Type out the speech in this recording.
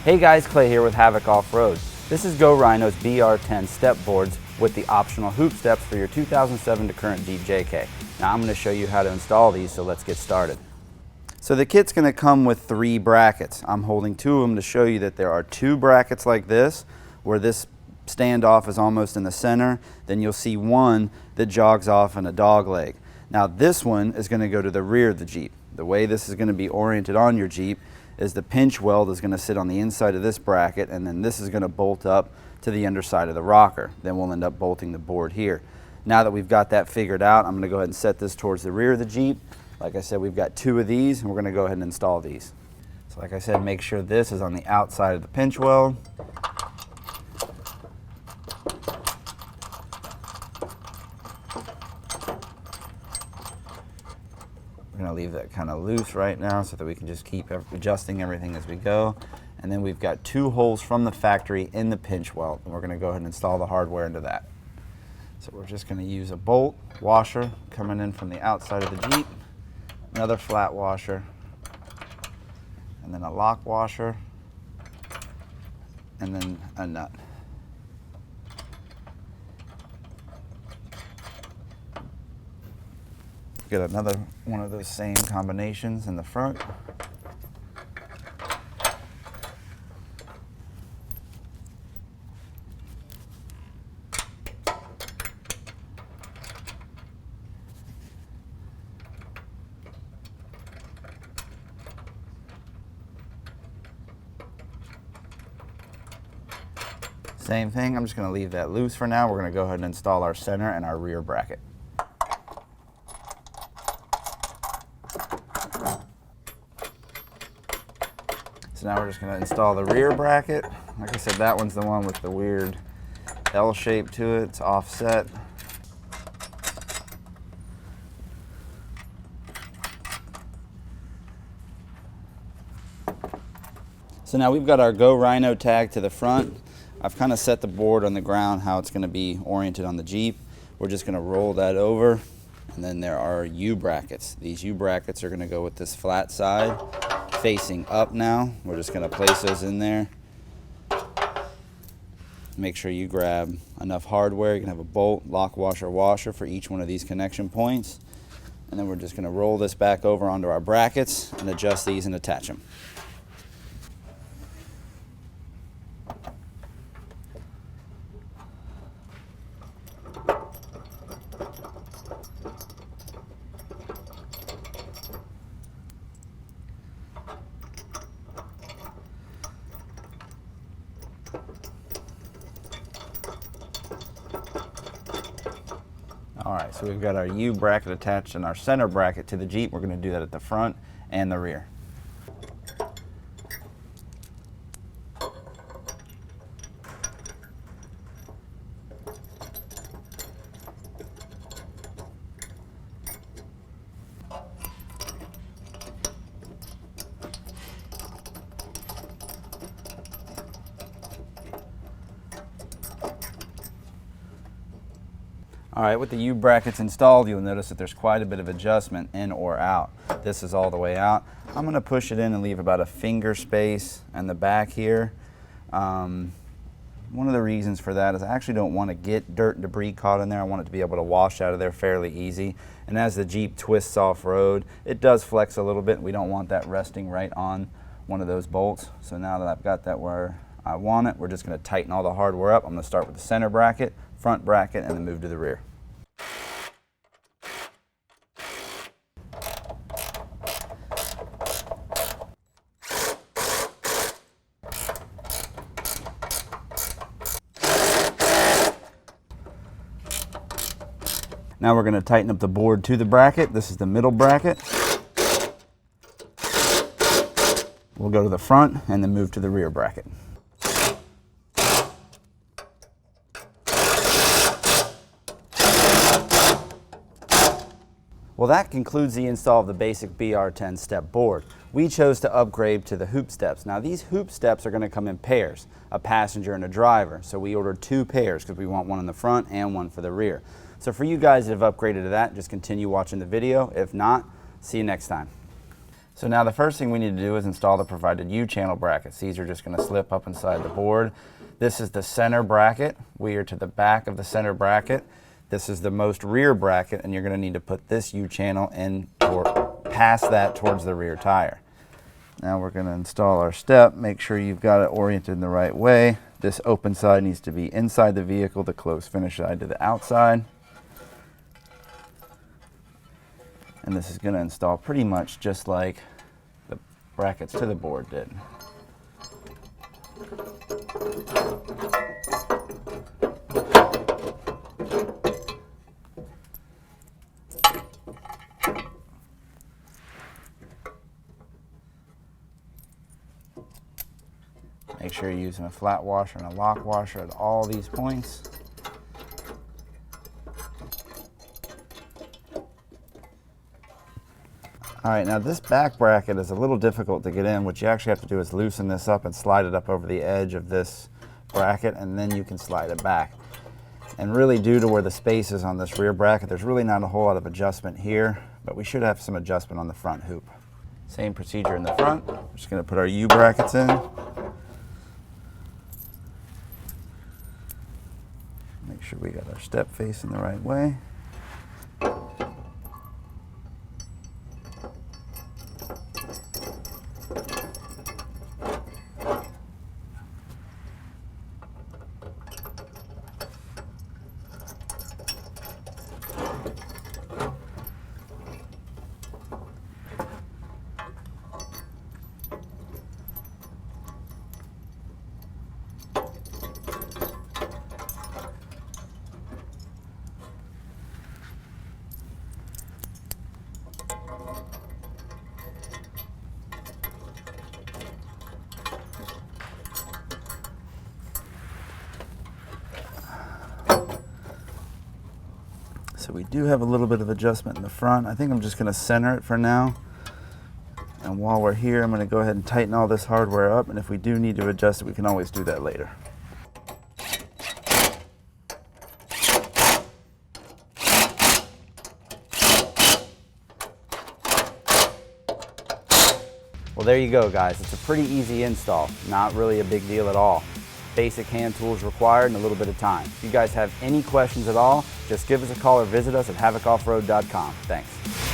Hey guys, Clay here with Havoc Off-Road. This is Go Rhino's BR10 step boards with the optional hoop steps for your 2007 to current Jeep JK. Now I'm going to show you how to install these, so let's get started. So the kit's going to come with 3 brackets. I'm holding 2 of them to show you that there are 2 brackets like this, where this standoff is almost in the center. Then you'll see one that jogs off in a dog leg. Now this one is going to go to the rear of the Jeep. The way this is going to be oriented on your Jeep is the pinch weld is going to sit on the inside of this bracket, and then this is going to bolt up to the underside of the rocker. Then we'll end up bolting the board here. Now that we've got that figured out, I'm going to go ahead and set this towards the rear of the Jeep. Like I said, we've got 2 of these, and we're going to go ahead and install these. So like I said, make sure this is on the outside of the pinch weld. We're going to leave that kind of loose right now so that we can just keep adjusting everything as we go. And then we've got 2 holes from the factory in the pinch weld, and we're going to go ahead and install the hardware into that. So we're just going to use a bolt washer coming in from the outside of the Jeep, another flat washer, and then a lock washer, and then a nut. Get another one of those same combinations in the front. Same thing, I'm just going to leave that loose for now. We're going to go ahead and install our center and our rear bracket. So now we're just going to install the rear bracket. Like I said, that one's the one with the weird L shape to it. It's offset. So now we've got our Go Rhino tag to the front. I've kind of set the board on the ground how it's going to be oriented on the Jeep. We're just going to roll that over, and then there are U brackets. These U brackets are going to go with this flat side facing up now. We're just going to place those in there. Make sure you grab enough hardware. You can have a bolt, lock washer, washer for each one of these connection points. And then we're just going to roll this back over onto our brackets and adjust these and attach them. Alright, so we've got our U bracket attached and our center bracket to the Jeep. We're going to do that at the front and the rear. All right, with the U brackets installed, you'll notice that there's quite a bit of adjustment in or out. This is all the way out. I'm going to push it in and leave about a finger space in the back here. One of the reasons for that is I actually don't want to get dirt and debris caught in there. I want it to be able to wash out of there fairly easy. And as the Jeep twists off-road, it does flex a little bit. We don't want that resting right on one of those bolts. So now that I've got that where I want it, we're just going to tighten all the hardware up. I'm going to start with the center bracket, front bracket, and then move to the rear. Now we're going to tighten up the board to the bracket. This is the middle bracket. We'll go to the front and then move to the rear bracket. Well, that concludes the install of the basic BR10 step board. We chose to upgrade to the hoop steps. Now these hoop steps are going to come in pairs, a passenger and a driver. So we ordered 2 pairs because we want one in the front and one for the rear. So for you guys that have upgraded to that, just continue watching the video. If not, see you next time. So now the first thing we need to do is install the provided U-channel brackets. These are just going to slip up inside the board. This is the center bracket. We are to the back of the center bracket. This is the most rear bracket, and you're going to need to put this U-channel in or past that towards the rear tire. Now we're going to install our step. Make sure you've got it oriented in the right way. This open side needs to be inside the vehicle, the closed finish side to the outside. And this is going to install pretty much just like the brackets to the board did. Make sure you're using a flat washer and a lock washer at all these points. All right, now this back bracket is a little difficult to get in. What you actually have to do is loosen this up and slide it up over the edge of this bracket, and then you can slide it back. And really, due to where the space is on this rear bracket, there's really not a whole lot of adjustment here, but we should have some adjustment on the front hoop. Same procedure in the front. We're just going to put our U brackets in. Make sure we got our step facing the right way. So we do have a little bit of adjustment in the front. I think I'm just going to center it for now. And while we're here, I'm going to go ahead and tighten all this hardware up. And if we do need to adjust it, we can always do that later. Well, there you go, guys. It's a pretty easy install. Not really a big deal at all. Basic hand tools required and a little bit of time. If you guys have any questions at all, just give us a call or visit us at havocoffroad.com. Thanks.